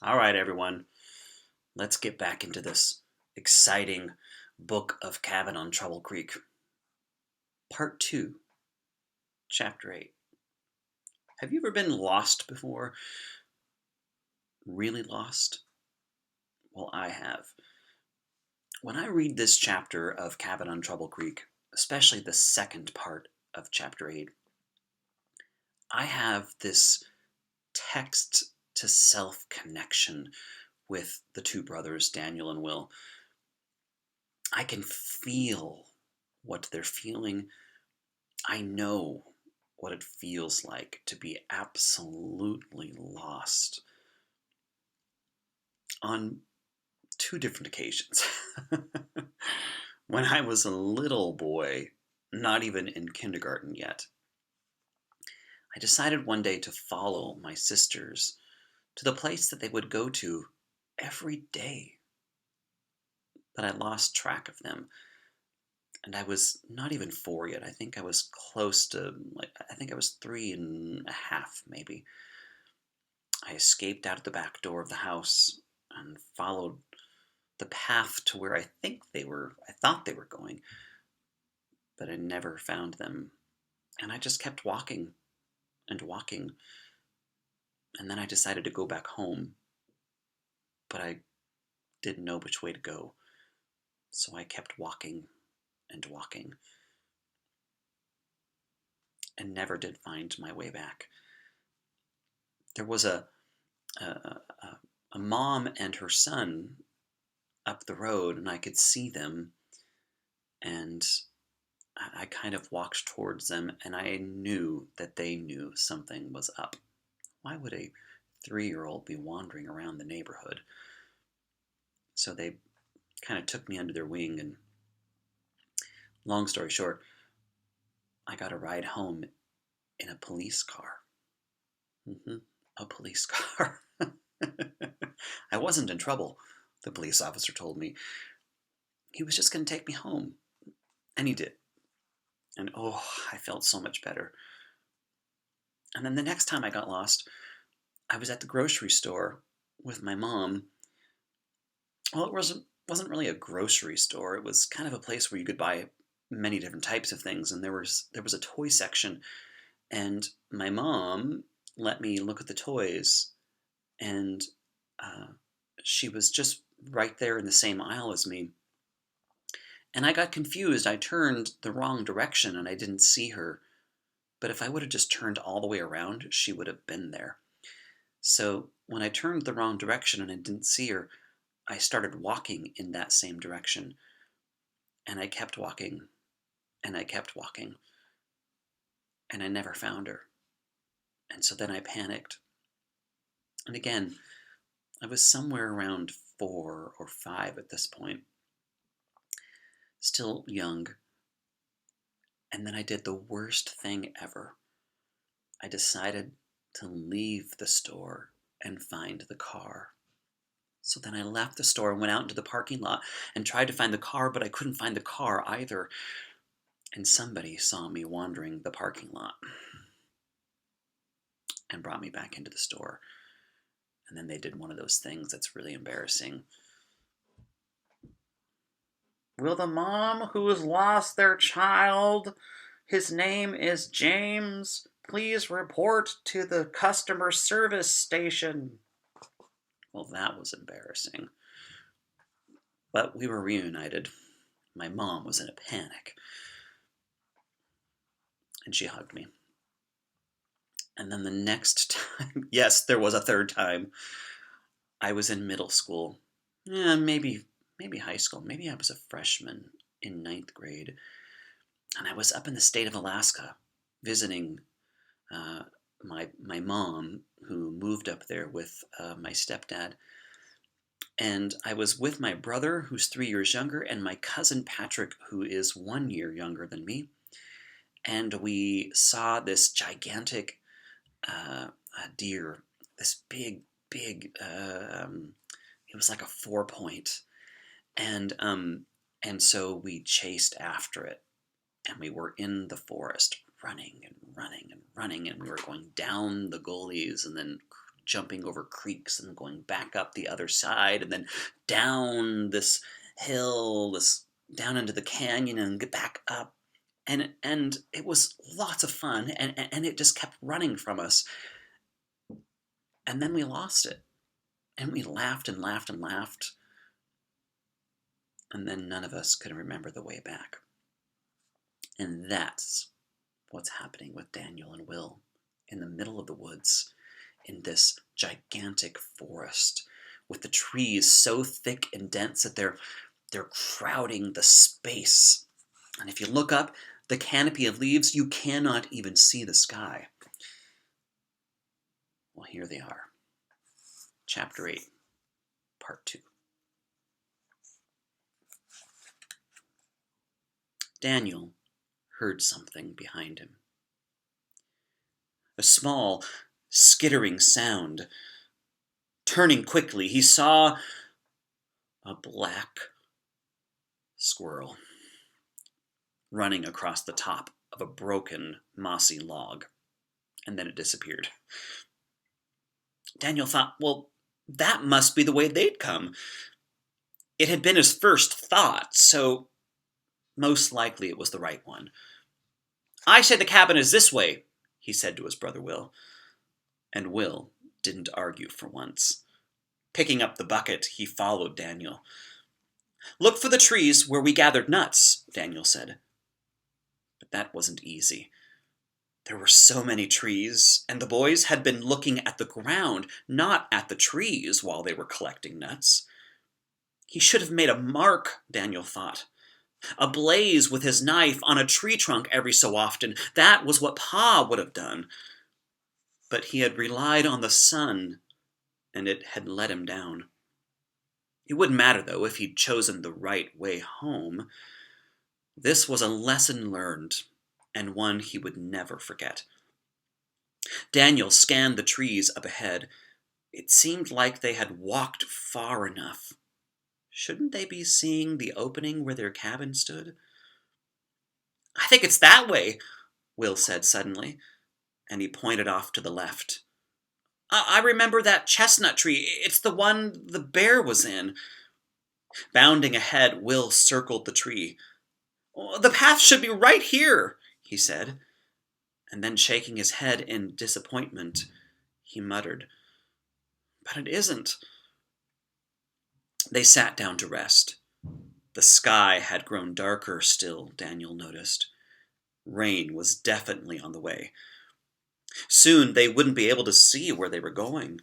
All right, everyone, let's get back into this exciting book of Cabin on Trouble Creek. Part 2, Chapter 8. Have you ever been lost before? Really lost? Well, I have. When I read this chapter of Cabin on Trouble Creek, especially the second part of Chapter 8, I have this text to self connection with the two brothers, Daniel and Will. I can feel what they're feeling. I know what it feels like to be absolutely lost on two different occasions. When I was a little boy, not even in kindergarten yet, I decided one day to follow my sisters to the place that they would go to every day, but I lost track of them. And I was not even 4 yet. I think I was close to, I think I was 3.5, maybe. I escaped out of the back door of the house and followed the path to where I thought they were going, but I never found them. And I just kept walking and walking. And then I decided to go back home, but I didn't know which way to go. So I kept walking and walking and never did find my way back. There was a, a, a mom and her son up the road, and I could see them, and I kind of walked towards them, and I knew that they knew something was up. Why would a 3-year-old be wandering around the neighborhood? So they kind of took me under their wing, and long story short, I got a ride home in a police car. hmm A police car. I wasn't in trouble, the police officer told me. He was just going to take me home. And he did. And oh, I felt so much better. And then the next time I got lost, I was at the grocery store with my mom. Well, it wasn't really a grocery store. It was kind of a place where you could buy many different types of things, and there was a toy section, and my mom let me look at the toys, and uh, she was just right there in the same aisle as me. And I got confused. I turned the wrong direction and I didn't see her. But if I would have just turned all the way around, she would have been there. So when I turned the wrong direction and I didn't see her, I started walking in that same direction. And I kept walking and I kept walking. And I never found her. And so then I panicked. And again, I was somewhere around 4 or 5 at this point, still young. And then I did the worst thing ever. I decided to leave the store and find the car. So then I left the store and went out into the parking lot and tried to find the car, but I couldn't find the car either. And somebody saw me wandering the parking lot and brought me back into the store. And then they did one of those things that's really embarrassing. Will the mom who has lost their child, his name is James, please report to the customer service station? Well, that was embarrassing. But we were reunited. My mom was in a panic, and she hugged me. And then the next time, yes, there was a third time, I was in middle school. Yeah, maybe high school. Maybe I was a freshman in ninth grade. And I was up in the state of Alaska visiting uh, my mom, who moved up there with my stepdad. And I was with my brother, who's 3 years younger, and my cousin Patrick, who is 1 year younger than me. And we saw this gigantic deer, this big. It was like a 4 point, and so we chased after it, and we were in the forest, running and running and running, and we were going down the gullies, and then jumping over creeks and going back up the other side and then down this hill, down into the canyon and get back up. And it was lots of fun, and it just kept running from us. And then we lost it. And we laughed and laughed and laughed. And then none of us could remember the way back. And that's what's happening with Daniel and Will in the middle of the woods, in this gigantic forest, with the trees so thick and dense that they're crowding the space. And if you look up the canopy of leaves, you cannot even see the sky. Well, here they are. Chapter 8, Part 2. Daniel heard something behind him. A small, skittering sound. Turning quickly, he saw a black squirrel running across the top of a broken, mossy log, and then it disappeared. Daniel thought, well, that must be the way they'd come. It had been his first thought, so most likely it was the right one. I say the cabin is this way, he said to his brother Will. And Will didn't argue for once. Picking up the bucket, he followed Daniel. Look for the trees where we gathered nuts, Daniel said. But that wasn't easy. There were so many trees, and the boys had been looking at the ground, not at the trees, while they were collecting nuts. He should have made a mark, Daniel thought. Ablaze with his knife on a tree trunk every so often. That was what Pa would have done. But he had relied on the sun, and it had let him down. It wouldn't matter, though, if he'd chosen the right way home. This was a lesson learned, and one he would never forget. Daniel scanned the trees up ahead. It seemed like they had walked far enough. Shouldn't they be seeing the opening where their cabin stood? I think it's that way, Will said suddenly, and he pointed off to the left. I remember that chestnut tree. It's the one the bear was in. Bounding ahead, Will circled the tree. The path should be right here, he said, and then shaking his head in disappointment, he muttered, But it isn't. They sat down to rest. The sky had grown darker still, Daniel noticed. Rain was definitely on the way. Soon they wouldn't be able to see where they were going.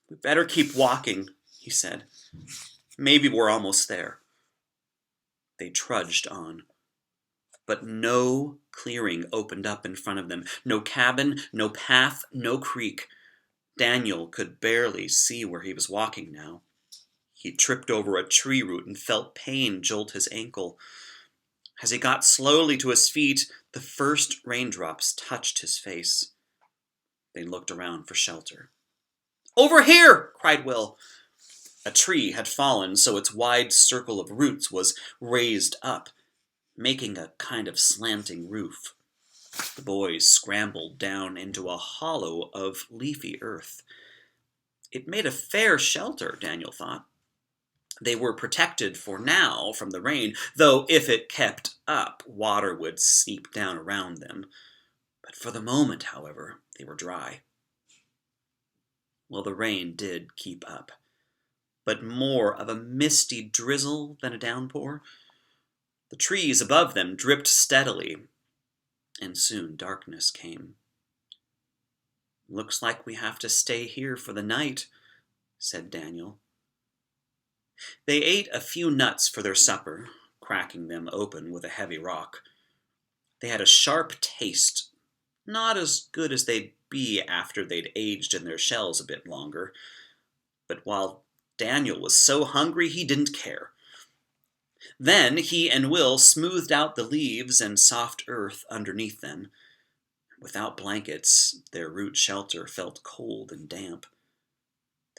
We better keep walking, he said. Maybe we're almost there. They trudged on. But no clearing opened up in front of them. No cabin, no path, no creek. Daniel could barely see where he was walking now. He tripped over a tree root and felt pain jolt his ankle. As he got slowly to his feet, the first raindrops touched his face. They looked around for shelter. Over here! Cried Will. A tree had fallen, so its wide circle of roots was raised up, making a kind of slanting roof. The boys scrambled down into a hollow of leafy earth. It made a fair shelter, Daniel thought. They were protected for now from the rain, though if it kept up, water would seep down around them. But for the moment, however, they were dry. Well, the rain did keep up, but more of a misty drizzle than a downpour. The trees above them dripped steadily, and soon darkness came. Looks like we have to stay here for the night, said Daniel. They ate a few nuts for their supper, cracking them open with a heavy rock. They had a sharp taste, not as good as they'd be after they'd aged in their shells a bit longer. But while Daniel was so hungry, he didn't care. Then he and Will smoothed out the leaves and soft earth underneath them. Without blankets, their root shelter felt cold and damp.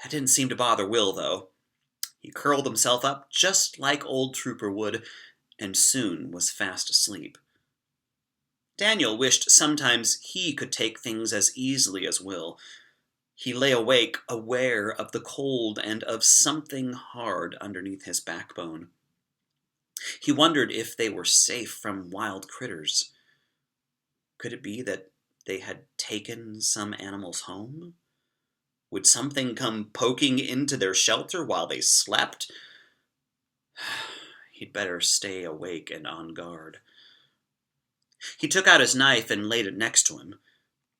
That didn't seem to bother Will, though. He curled himself up just like old Trooper would, and soon was fast asleep. Daniel wished sometimes he could take things as easily as Will. He lay awake, aware of the cold and of something hard underneath his backbone. He wondered if they were safe from wild critters. Could it be that they had taken some animals home? Would something come poking into their shelter while they slept? He'd better stay awake and on guard. He took out his knife and laid it next to him,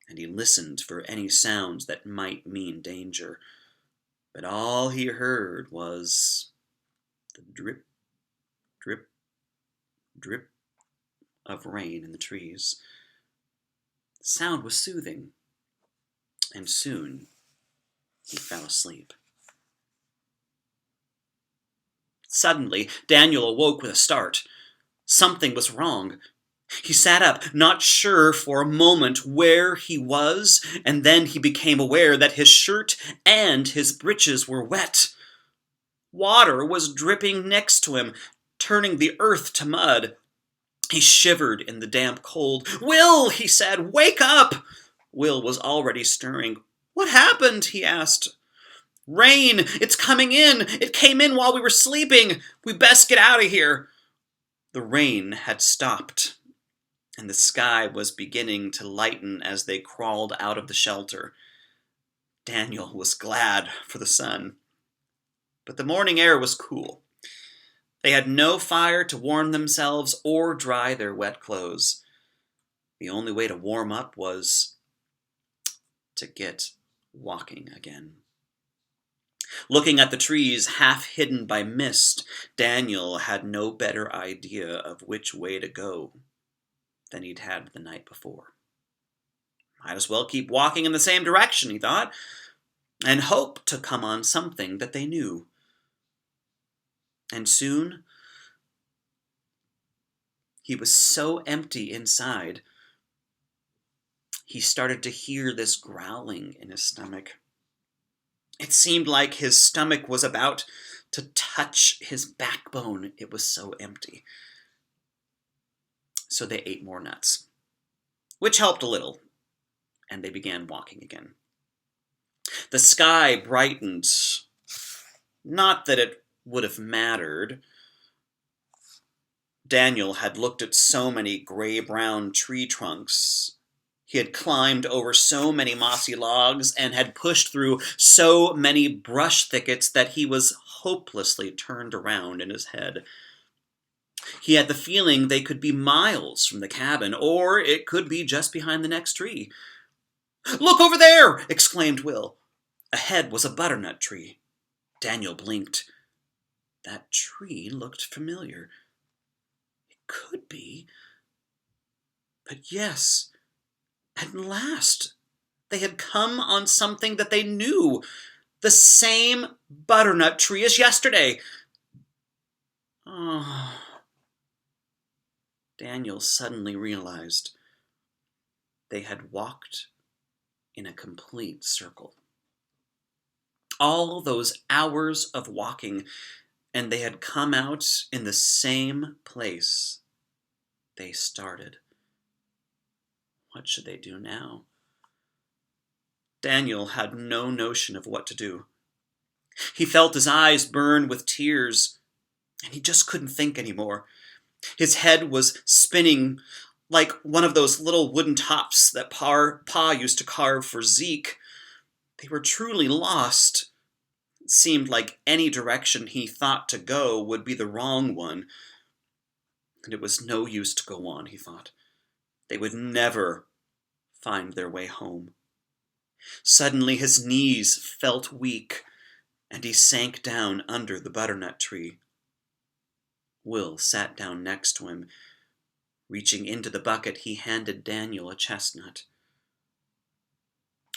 and he listened for any sounds that might mean danger. But all he heard was the drip, drip, drip of rain in the trees. The sound was soothing, and soon he fell asleep. Suddenly, Daniel awoke with a start. Something was wrong. He sat up, not sure for a moment where he was, and then he became aware that his shirt and his breeches were wet. Water was dripping next to him, turning the earth to mud. He shivered in the damp cold. "Will," he said, "wake up!" Will was already stirring. "What happened?" he asked. "Rain! It's coming in! It came in while we were sleeping! We best get out of here!" The rain had stopped, and the sky was beginning to lighten as they crawled out of the shelter. Daniel was glad for the sun. But the morning air was cool. They had no fire to warm themselves or dry their wet clothes. The only way to warm up was to get walking again. Looking at the trees half hidden by mist, Daniel had no better idea of which way to go than he'd had the night before. Might as well keep walking in the same direction, he thought, and hope to come on something that they knew. And soon, he was so empty inside, he started to hear this growling in his stomach. It seemed like his stomach was about to touch his backbone. It was so empty. So they ate more nuts, which helped a little, and they began walking again. The sky brightened. Not that it would have mattered. Daniel had looked at so many gray-brown tree trunks. He had climbed over so many mossy logs and had pushed through so many brush thickets that he was hopelessly turned around in his head. He had the feeling they could be miles from the cabin, or it could be just behind the next tree. "Look over there!" exclaimed Will. Ahead was a butternut tree. Daniel blinked. That tree looked familiar. It could be. But yes, at last, they had come on something that they knew. The same butternut tree as yesterday. Oh. Daniel suddenly realized they had walked in a complete circle. All those hours of walking, and they had come out in the same place they started. What should they do now? Daniel had no notion of what to do. He felt his eyes burn with tears, and he just couldn't think anymore. His head was spinning like one of those little wooden tops that Pa used to carve for Zeke. They were truly lost. It seemed like any direction he thought to go would be the wrong one. And it was no use to go on, he thought. They would never find their way home. Suddenly his knees felt weak, and he sank down under the butternut tree. Will sat down next to him. Reaching into the bucket, he handed Daniel a chestnut.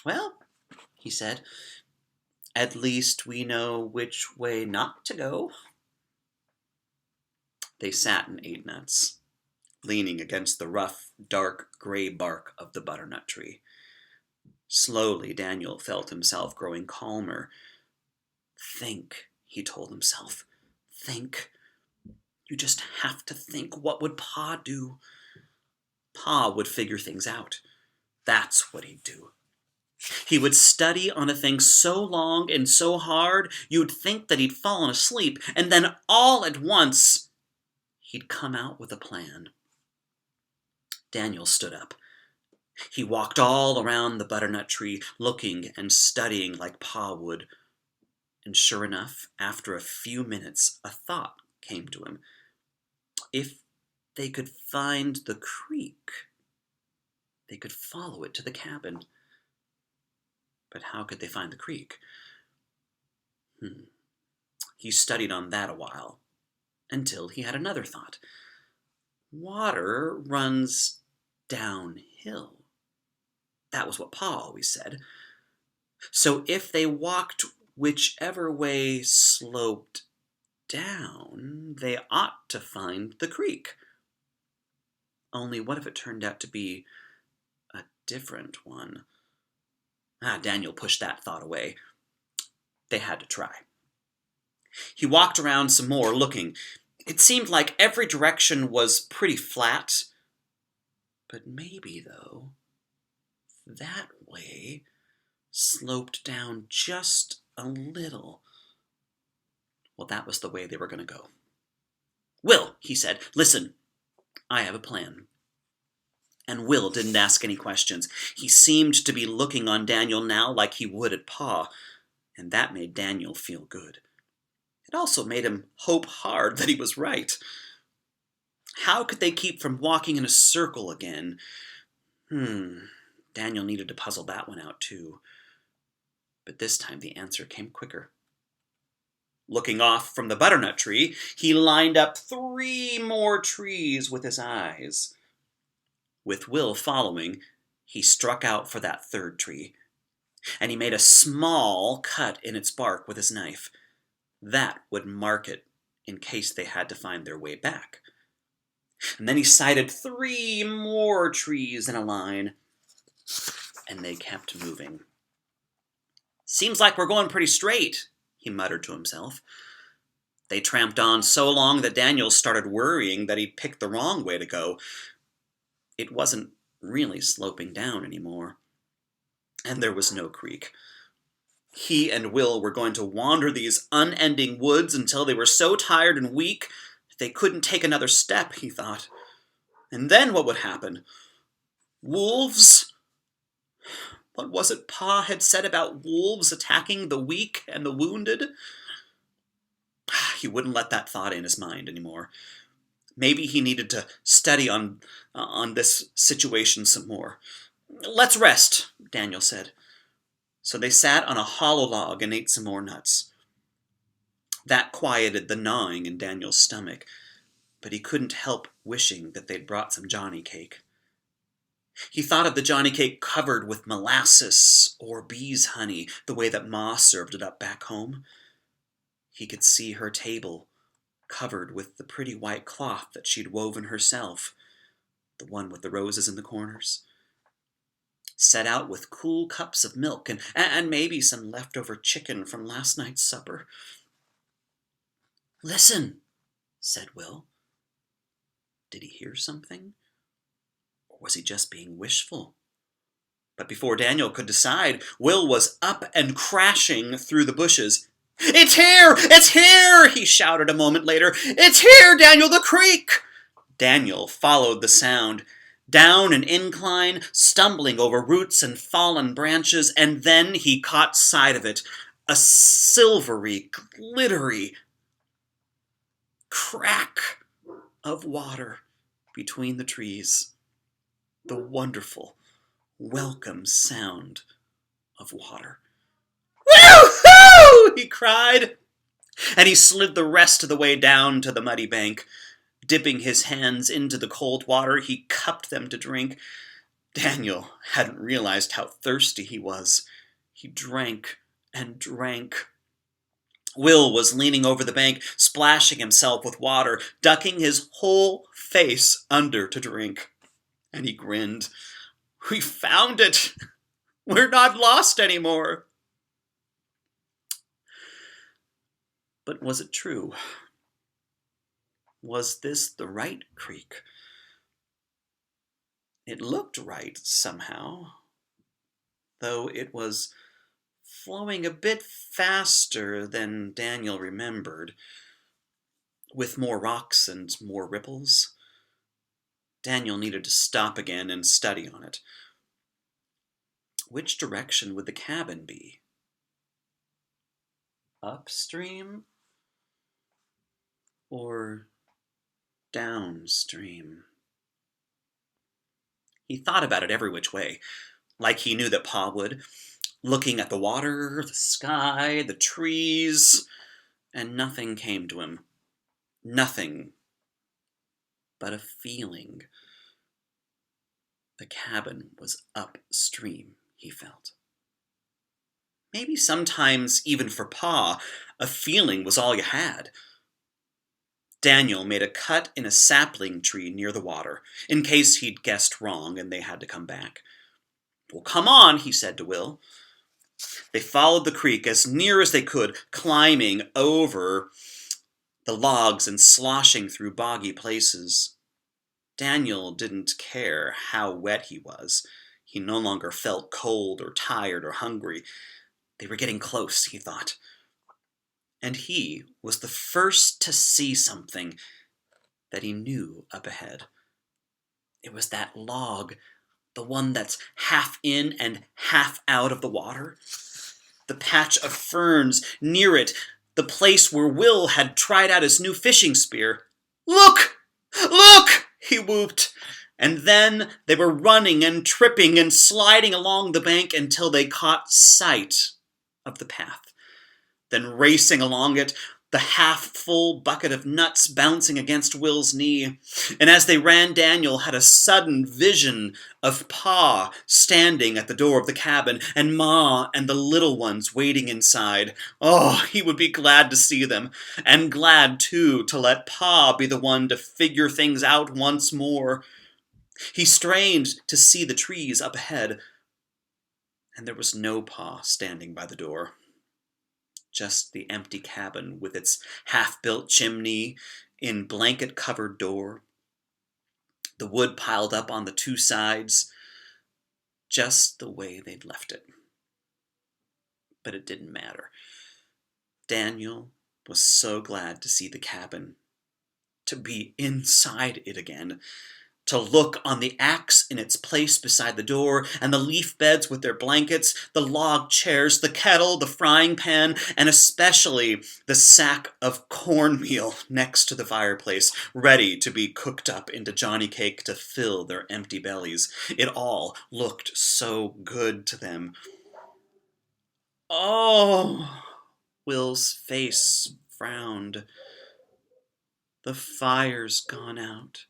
"Well," he said, "at least we know which way not to go." They sat and ate nuts, leaning against the rough, dark, gray bark of the butternut tree. Slowly, Daniel felt himself growing calmer. "Think," he told himself. "Think. You just have to think. What would Pa do? Pa would figure things out. That's what he'd do." He would study on a thing so long and so hard, you'd think that he'd fallen asleep, and then all at once, he'd come out with a plan. Daniel stood up. He walked all around the butternut tree, looking and studying like Pa would. And sure enough, after a few minutes, a thought came to him. If they could find the creek, they could follow it to the cabin. But how could they find the creek? He studied on that a while, until he had another thought. Water runs downhill. That was what Pa always said. So if they walked whichever way sloped down, they ought to find the creek. Only what if it turned out to be a different one? Daniel pushed that thought away. They had to try. He walked around some more, looking. It seemed like every direction was pretty flat. But maybe, though, that way sloped down just a little. Well, that was the way they were going to go. Will, he said, listen, I have a plan. And Will didn't ask any questions. He seemed to be looking on Daniel now like he would at Pa, and that made Daniel feel good. It also made him hope hard that he was right. How could they keep from walking in a circle again? Daniel needed to puzzle that one out too. But this time the answer came quicker. Looking off from the butternut tree, he lined up 3 more trees with his eyes. With Will following, he struck out for that 3rd tree, and he made a small cut in its bark with his knife. That would mark it in case they had to find their way back. And then he sighted 3 more trees in a line, and they kept moving. Seems like we're going pretty straight, he muttered to himself. They tramped on so long that Daniel started worrying that he'd picked the wrong way to go. It wasn't really sloping down anymore, and there was no creek. He and Will were going to wander these unending woods until they were so tired and weak that they couldn't take another step, he thought. And then what would happen? Wolves? What was it Pa had said about wolves attacking the weak and the wounded? He wouldn't let that thought in his mind anymore. Maybe he needed to study on this situation some more. Let's rest, Daniel said. So they sat on a hollow log and ate some more nuts. That quieted the gnawing in Daniel's stomach, but he couldn't help wishing that they'd brought some Johnny cake. He thought of the Johnny cake covered with molasses or bees' honey, the way that Ma served it up back home. He could see her table covered with the pretty white cloth that she'd woven herself, the one with the roses in the corners, set out with cool cups of milk and maybe some leftover chicken from last night's supper. Listen, said Will. Did he hear something? Or was he just being wishful? But before Daniel could decide, Will was up and crashing through the bushes. It's here! It's here! He shouted a moment later. It's here, Daniel, the creek! Daniel followed the sound, down an incline, stumbling over roots and fallen branches, and then he caught sight of it, a silvery, glittery crack of water between the trees. The wonderful, welcome sound of water. Woo-hoo! He cried, and he slid the rest of the way down to the muddy bank. Dipping his hands into the cold water, he cupped them to drink. Daniel hadn't realized how thirsty he was. He drank and drank. Will was leaning over the bank, splashing himself with water, ducking his whole face under to drink. And he grinned. We found it! We're not lost anymore! But was it true? Was this the right creek? It looked right somehow, though it was flowing a bit faster than Daniel remembered, with more rocks and more ripples. Daniel needed to stop again and study on it. Which direction would the cabin be? Upstream or downstream? He thought about it every which way, like he knew that Pa would, looking at the water, the sky, the trees, and nothing came to him. Nothing but a feeling. The cabin was upstream, he felt. Maybe sometimes, even for Pa, a feeling was all you had. Daniel made a cut in a sapling tree near the water, in case he'd guessed wrong and they had to come back. "Well, come on," he said to Will. They followed the creek as near as they could, climbing over the logs and sloshing through boggy places. Daniel didn't care how wet he was. He no longer felt cold or tired or hungry. They were getting close, he thought. And he was the first to see something that he knew up ahead. It was that log, the one that's half in and half out of the water. The patch of ferns near it, the place where Will had tried out his new fishing spear. "Look! Look!" he whooped. And then they were running and tripping and sliding along the bank until they caught sight of the path. Then racing along it, the half-full bucket of nuts bouncing against Will's knee. And as they ran, Daniel had a sudden vision of Pa standing at the door of the cabin, and Ma and the little ones waiting inside. Oh, he would be glad to see them, and glad, too, to let Pa be the one to figure things out once more. He strained to see the trees up ahead, and there was no Pa standing by the door. Just the empty cabin with its half-built chimney in blanket-covered door, the wood piled up on the two sides, just the way they'd left it. But it didn't matter. Daniel was so glad to see the cabin, to be inside it again, to look on the axe in its place beside the door, and the leaf beds with their blankets, the log chairs, the kettle, the frying pan, and especially the sack of cornmeal next to the fireplace, ready to be cooked up into Johnny cake to fill their empty bellies. It all looked so good to them. "Oh," Will's face frowned. "The fire's gone out."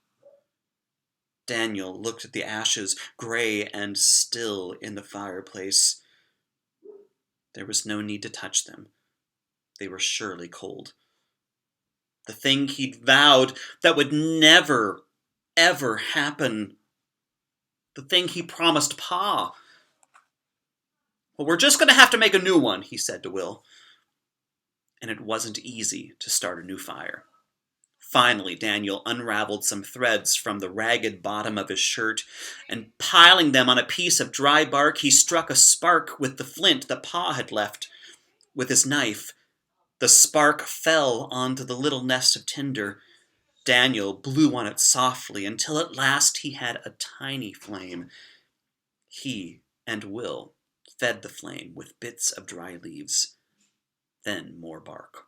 Daniel looked at the ashes, gray and still in the fireplace. There was no need to touch them. They were surely cold. The thing he'd vowed that would never, ever happen. The thing he promised Pa. "Well, we're just going to have to make a new one," he said to Will. And it wasn't easy to start a new fire. Finally, Daniel unraveled some threads from the ragged bottom of his shirt, and piling them on a piece of dry bark, he struck a spark with the flint that Pa had left. With his knife, the spark fell onto the little nest of tinder. Daniel blew on it softly until at last he had a tiny flame. He and Will fed the flame with bits of dry leaves, then more bark.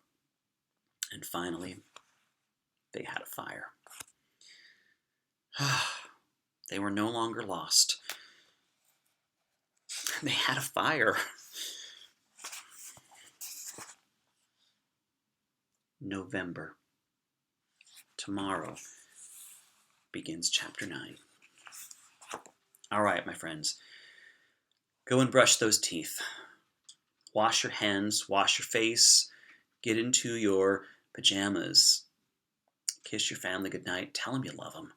And finally, they had a fire. They were no longer lost. They had a fire. November. Tomorrow begins chapter 9. All right, my friends. Go and brush those teeth. Wash your hands, wash your face, get into your pajamas. Kiss your family goodnight. Tell them you love them.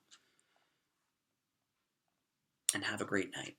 And have a great night.